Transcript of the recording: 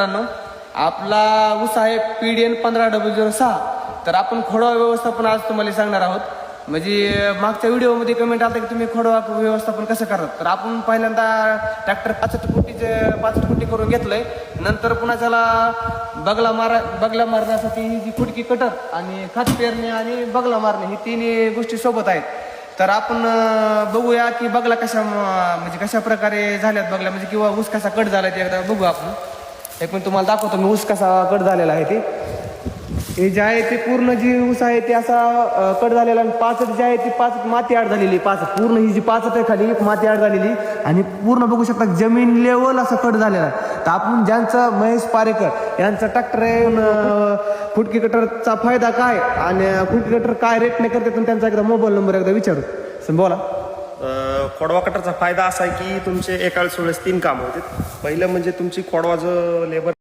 मित्रांनो, आपला ऊस आहे PDN 150006. तर आपण खोडवा व्यवस्थापन आज तुम्हाला सांगणार आहोत. म्हणजे मागच्या व्हिडिओमध्ये कमेंट आला की तुम्ही खोडवा व्यवस्थापन कसं करतात. तर आपण पहिल्यांदा ट्रॅक्टर 65 फुटी करून घेतलंय. नंतर पुन्हा त्याला बगला मारण्यासाठी ही जी फुटकी कटर आणि खत पेरणे आणि बगला मारणे ही तिन्ही गोष्टी सोबत आहेत. तर आपण बघूया की बगला कशा प्रकारे झाल्यात बगला म्हणजे किंवा ऊस कसा कट झाला ते एकदा बघू आपण. एक मिनिट तुम्हाला दाखवतो मी ऊस कसा कट झालेला आहे ते. हे जे आहे ते पूर्ण जी ऊस आहे ते असा कट झालेला आणि पाचट जे आहे ती पाचट माती आड झालेली. पूर्ण ही जी पाचट आहे खाली माती आड झालेली आणि पूर्ण बघू शकता जमीन लेवल असा कट झालेला आहे. तर आपण ज्यांचा महेश पारेकर यांचा ट्रॅक्टर आहे फुटकी कटरचा फायदा काय आणि फुटकी कटर काय रेटने करते त्यांचा एकदा मोबाईल नंबर एकदा विचारू बोला. खोडवा कटरचा फायदा असा आहे की तुमचे एका वेळेस 3 कामं होते. पहिलं म्हणजे तुमची खोडवा जो लेबर